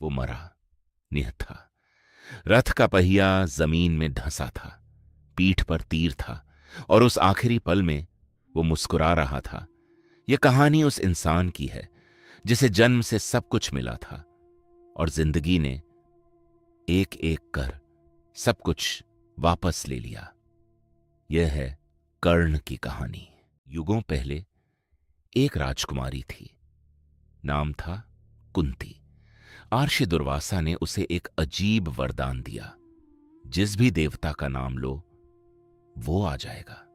वो मरा, निहत्था। रथ का पहिया जमीन में धंसा था, पीठ पर तीर था, और उस आखिरी पल में वो मुस्कुरा रहा था। यह कहानी उस इंसान की है जिसे जन्म से सब कुछ मिला था, और जिंदगी ने एक एक कर सब कुछ वापस ले लिया। यह है कर्ण की कहानी। युगों पहले एक राजकुमारी थी, नाम था कुंती। आर्षि दुर्वासा ने उसे एक अजीब वरदान दिया, जिस भी देवता का नाम लो वो आ जाएगा।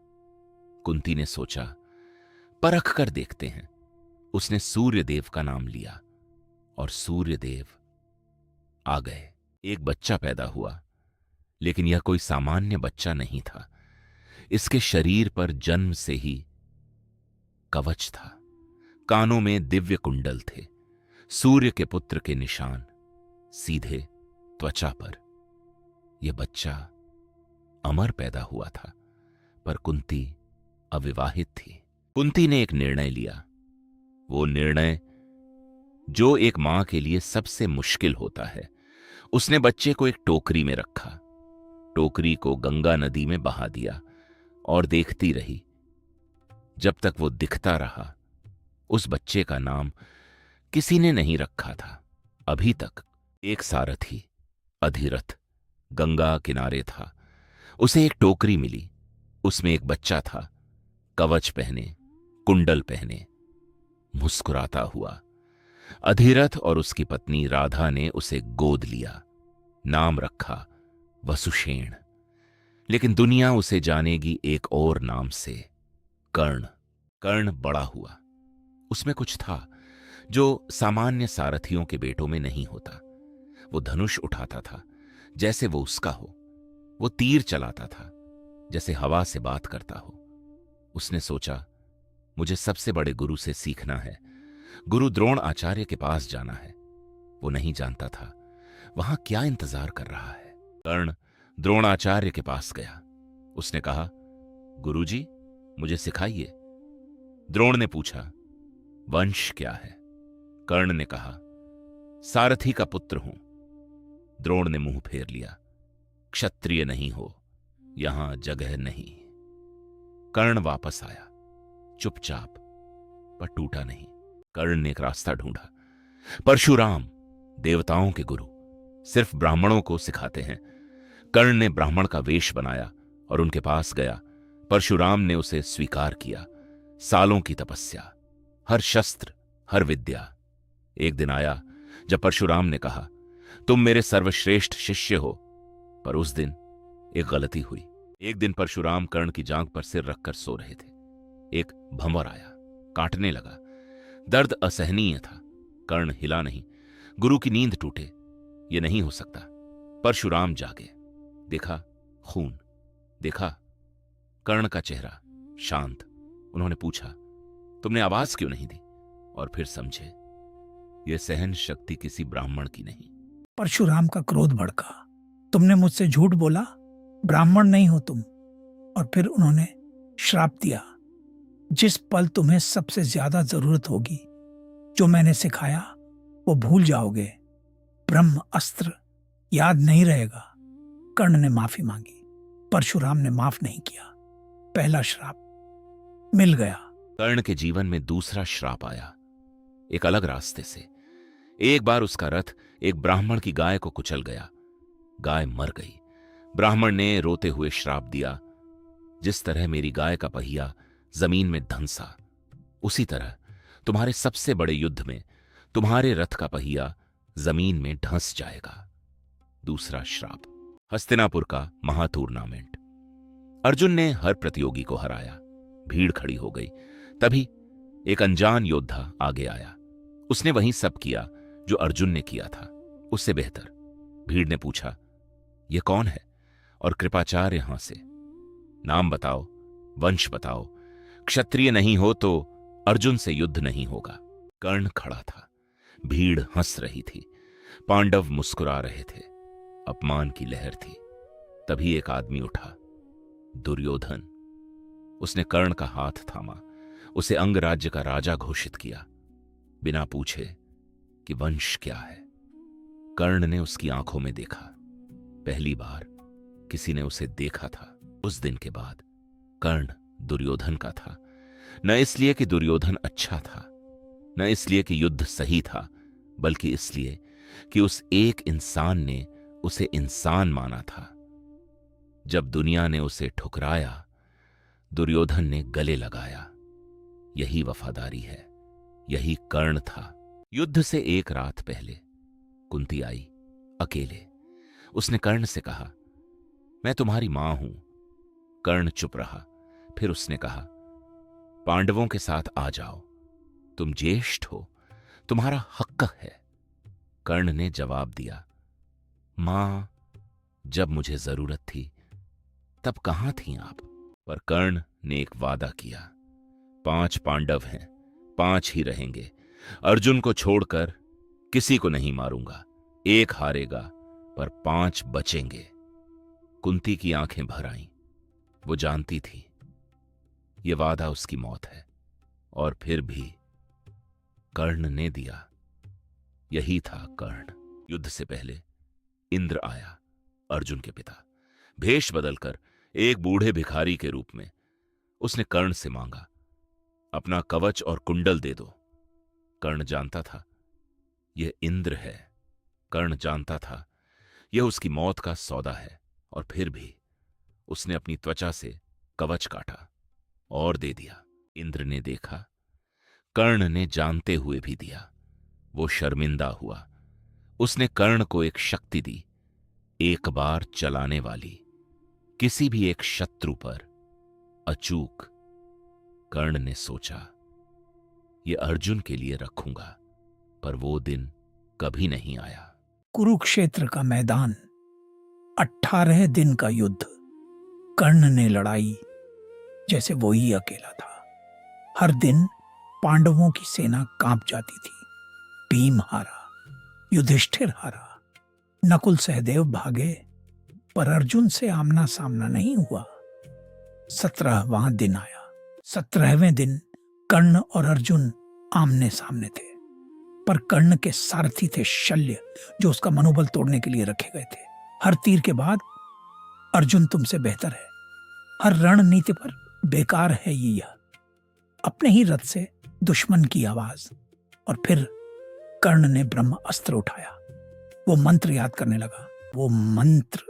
कुंती ने सोचा, परख कर देखते हैं। उसने सूर्यदेव का नाम लिया और सूर्यदेव आ गए। एक बच्चा पैदा हुआ, लेकिन यह कोई सामान्य बच्चा नहीं था। इसके शरीर पर जन्म से ही कवच था, कानों में दिव्य कुंडल थे, सूर्य के पुत्र के निशान सीधे त्वचा पर। यह बच्चा अमर पैदा हुआ था, पर कुंती अविवाहित थी। कुंती ने एक निर्णय लिया, वो निर्णय जो एक मां के लिए सबसे मुश्किल होता है। उसने बच्चे को एक टोकरी में रखा, टोकरी को गंगा नदी में बहा दिया और देखती रही जब तक वो दिखता रहा। उस बच्चे का नाम किसी ने नहीं रखा था अभी तक। एक सारथी अधिरथ गंगा किनारे था। उसे एक टोकरी मिली, उसमें एक बच्चा था, कवच पहने, कुंडल पहने, मुस्कुराता हुआ। अधिरथ और उसकी पत्नी राधा ने उसे गोद लिया, नाम रखा वसुषेण। लेकिन दुनिया उसे जानेगी एक और नाम से, कर्ण। कर्ण बड़ा हुआ। उसमें कुछ था जो सामान्य सारथियों के बेटों में नहीं होता। वो धनुष उठाता था जैसे वो उसका हो, वो तीर चलाता था जैसे हवा से बात करता हो। उसने सोचा, मुझे सबसे बड़े गुरु से सीखना है, गुरु द्रोण आचार्य के पास जाना है। वो नहीं जानता था वहां क्या इंतजार कर रहा है। कर्ण द्रोणाचार्य के पास गया। उसने कहा, गुरुजी, मुझे सिखाइए। द्रोण ने पूछा, वंश क्या है? कर्ण ने कहा, सारथी का पुत्र हूं। द्रोण ने मुंह फेर लिया, क्षत्रिय नहीं हो, यहां जगह नहीं। कर्ण वापस आया, चुपचाप, पर टूटा नहीं। कर्ण ने एक रास्ता ढूंढा। परशुराम, देवताओं के गुरु, सिर्फ ब्राह्मणों को सिखाते हैं। कर्ण ने ब्राह्मण का वेश बनाया और उनके पास गया। परशुराम ने उसे स्वीकार किया। सालों की तपस्या, हर शस्त्र, हर विद्या। एक दिन आया जब परशुराम ने कहा, तुम मेरे सर्वश्रेष्ठ शिष्य हो। पर उस दिन एक गलती हुई। एक दिन परशुराम कर्ण की जांघ पर सिर रखकर सो रहे थे। एक भंवर आया, काटने लगा। दर्द असहनीय था। कर्ण हिला नहीं। गुरु की नींद टूटे, यह नहीं हो सकता। परशुराम जागे, देखा खून, देखा कर्ण का चेहरा शांत। उन्होंने पूछा, तुमने आवाज क्यों नहीं दी? और फिर समझे, यह सहन शक्ति किसी ब्राह्मण की नहीं। परशुराम का क्रोध भड़का। तुमने मुझसे झूठ बोला, ब्राह्मण नहीं हो तुम। और फिर उन्होंने श्राप दिया, जिस पल तुम्हें सबसे ज्यादा जरूरत होगी, जो मैंने सिखाया वो भूल जाओगे। ब्रह्म अस्त्र याद नहीं रहेगा। कर्ण ने माफी मांगी, परशुराम ने माफ नहीं किया। पहला श्राप मिल गया। कर्ण के जीवन में दूसरा श्राप आया, एक अलग रास्ते से। एक बार उसका रथ एक ब्राह्मण की गाय को कुचल गया। गाय मर गई। ब्राह्मण ने रोते हुए श्राप दिया, जिस तरह मेरी गाय का पहिया जमीन में धंसा, उसी तरह तुम्हारे सबसे बड़े युद्ध में तुम्हारे रथ का पहिया जमीन में धंस जाएगा। दूसरा श्राप, हस्तिनापुर का महाटूर्नामेंट। अर्जुन ने हर प्रतियोगी को हराया। भीड़ खड़ी हो गई। तभी एक अनजान योद्धा आगे आया। उसने वही सब किया जो अर्जुन ने किया था, उससे बेहतर। भीड़ ने पूछा, यह कौन है? और कृपाचार्य यहां से। नाम बताओ, वंश बताओ। क्षत्रिय नहीं हो तो अर्जुन से युद्ध नहीं होगा। कर्ण खड़ा था। भीड़ हंस रही थी। पांडव मुस्कुरा रहे थे। अपमान की लहर थी। तभी एक आदमी उठा, दुर्योधन। उसने कर्ण का हाथ थामा, उसे अंगराज्य का राजा घोषित किया, बिना पूछे कि वंश क्या है। कर्ण ने उसकी आंखों में देखा। पहली बार किसी ने उसे देखा था। उस दिन के बाद कर्ण दुर्योधन का था, न इसलिए कि दुर्योधन अच्छा था, न इसलिए कि युद्ध सही था, बल्कि इसलिए कि उस एक इंसान ने उसे इंसान माना था। जब दुनिया ने उसे ठुकराया, दुर्योधन ने गले लगाया। यही वफादारी है, यही कर्ण था। युद्ध से एक रात पहले कुंती आई अकेले। उसने कर्ण से कहा, मैं तुम्हारी मां हूं। कर्ण चुप रहा। फिर उसने कहा, पांडवों के साथ आ जाओ, तुम ज्येष्ठ हो, तुम्हारा हक है। कर्ण ने जवाब दिया, मां, जब मुझे जरूरत थी तब कहां थी आप? पर कर्ण ने एक वादा किया, 5 पांडव हैं, 5 ही रहेंगे। अर्जुन को छोड़कर किसी को नहीं मारूंगा। एक हारेगा पर 5 बचेंगे। कुंती की आंखें भर आईं। वो जानती थी ये वादा उसकी मौत है, और फिर भी कर्ण ने दिया। यही था कर्ण। युद्ध से पहले इंद्र आया, अर्जुन के पिता। भेष बदलकर एक बूढ़े भिखारी के रूप में उसने कर्ण से मांगा, अपना कवच और कुंडल दे दो। कर्ण जानता था यह इंद्र है। कर्ण जानता था यह उसकी मौत का सौदा है, और फिर भी उसने अपनी त्वचा से कवच काटा और दे दिया। इंद्र ने देखा, कर्ण ने जानते हुए भी दिया। वो शर्मिंदा हुआ। उसने कर्ण को एक शक्ति दी, एक बार चलाने वाली, किसी भी एक शत्रु पर अचूक। कर्ण ने सोचा, ये अर्जुन के लिए रखूंगा, पर वो दिन कभी नहीं आया। कुरुक्षेत्र का मैदान, 18 दिन का युद्ध। कर्ण ने लड़ाई जैसे वो ही अकेला था। हर दिन पांडवों की सेना कांप जाती थी। भीम हारा, युधिष्ठिर हारा, नकुल सहदेव भागे, पर अर्जुन से आमना सामना नहीं हुआ। 17वां दिन आया। 17वें दिन कर्ण और अर्जुन आमने सामने थे, पर कर्ण के सारथी थे शल्य, जो उसका मनोबल तोड़ने के लिए रखे गए थे। हर तीर के बाद, अर्जुन तुमसे बेहतर है। हर रणनीति पर बेकार है यह। अपने ही रथ से दुश्मन की आवाज। और फिर कर्ण ने ब्रह्म अस्त्र उठाया। वो मंत्र याद करने लगा। वो मंत्र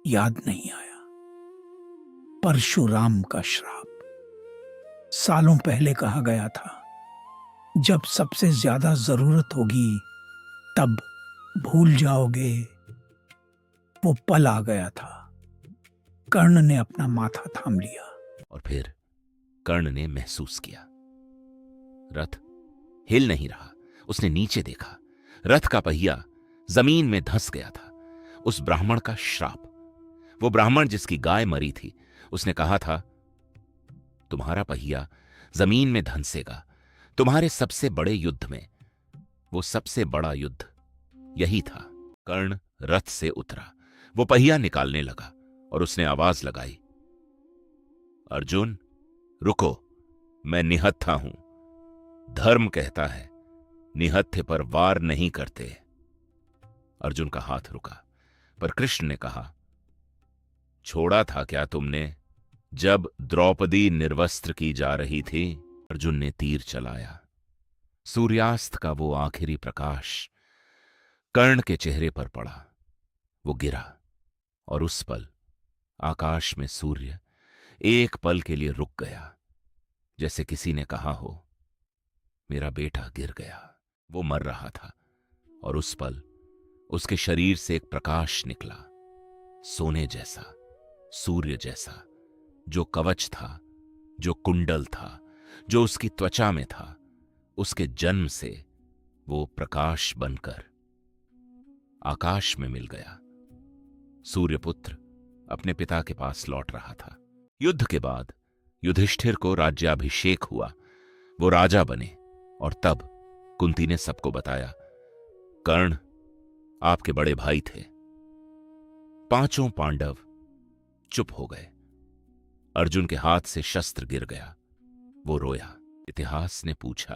याद नहीं आया। परशुराम का श्राप। सालों पहले कहा गया था, जब सबसे ज्यादा जरूरत होगी तब भूल जाओगे। वो पल आ गया था। कर्ण ने अपना माथा थाम लिया। और फिर कर्ण ने महसूस किया, रथ हिल नहीं रहा। उसने नीचे देखा, रथ का पहिया जमीन में धंस गया था। उस ब्राह्मण का श्राप। वो ब्राह्मण जिसकी गाय मरी थी। उसने कहा था, तुम्हारा पहिया जमीन में धंसेगा तुम्हारे सबसे बड़े युद्ध में। वो सबसे बड़ा युद्ध यही था। कर्ण रथ से उतरा। वो पहिया निकालने लगा और उसने आवाज लगाई, अर्जुन रुको, मैं निहत्था हूं। धर्म कहता है निहत्थे पर वार नहीं करते। अर्जुन का हाथ रुका, पर कृष्ण ने कहा, छोड़ा था क्या तुमने जब द्रौपदी निर्वस्त्र की जा रही थी? अर्जुन ने तीर चलाया। सूर्यास्त का वो आखिरी प्रकाश कर्ण के चेहरे पर पड़ा। वो गिरा, और उस पल आकाश में सूर्य एक पल के लिए रुक गया, जैसे किसी ने कहा हो, मेरा बेटा गिर गया। वो मर रहा था, और उस पल उसके शरीर से एक प्रकाश निकला, सोने जैसा, सूर्य जैसा, जो कवच था, जो कुंडल था, जो उसकी त्वचा में था। उसके जन्म से वो प्रकाश बनकर आकाश में मिल गया। सूर्यपुत्र अपने पिता के पास लौट रहा था। युद्ध के बाद युधिष्ठिर को राज्याभिषेक हुआ। वो राजा बने, और तब कुंती ने सबको बताया, कर्ण आपके बड़े भाई थे। 5 पांडव चुप हो गए। अर्जुन के हाथ से शस्त्र गिर गया। वो रोया। इतिहास ने पूछा,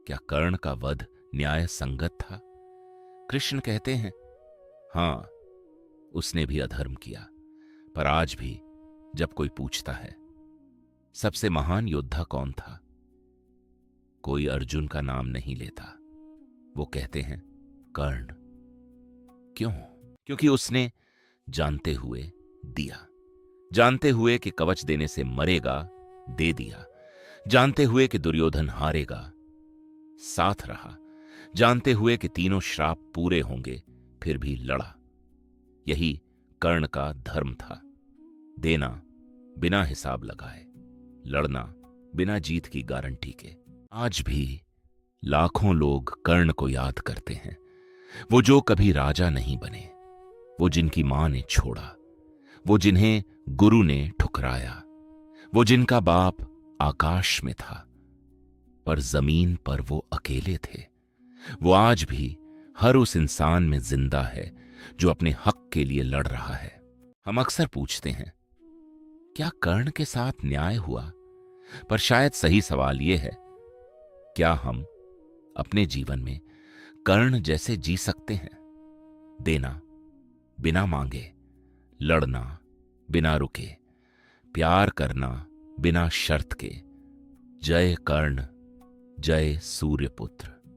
क्या कर्ण का वध न्याय संगत था? कृष्ण कहते हैं, हां, उसने भी अधर्म किया, पर आज भी जब कोई पूछता है सबसे महान योद्धा कौन था, कोई अर्जुन का नाम नहीं लेता। वो कहते हैं कर्ण। क्यों? क्योंकि उसने जानते हुए दिया, जानते हुए कि कवच देने से मरेगा, दे दिया, जानते हुए कि दुर्योधन हारेगा, साथ रहा, जानते हुए कि तीनों श्राप पूरे होंगे, फिर भी लड़ा। यही कर्ण का धर्म था, देना बिना हिसाब लगाए, लड़ना बिना जीत की गारंटी के। आज भी लाखों लोग कर्ण को याद करते हैं, वो जो कभी राजा नहीं बने, वो जिनकी मां ने छोड़ा, वो जिन्हें गुरु ने ठुकराया, वो जिनका बाप आकाश में था पर जमीन पर वो अकेले थे। वो आज भी हर उस इंसान में जिंदा है जो अपने हक के लिए लड़ रहा है। हम अक्सर पूछते हैं क्या कर्ण के साथ न्याय हुआ, पर शायद सही सवाल यह है, क्या हम अपने जीवन में कर्ण जैसे जी सकते हैं? देना बिना मांगे, लड़ना बिना रुके, प्यार करना बिना शर्त के। जय कर्ण, जय सूर्यपुत्र।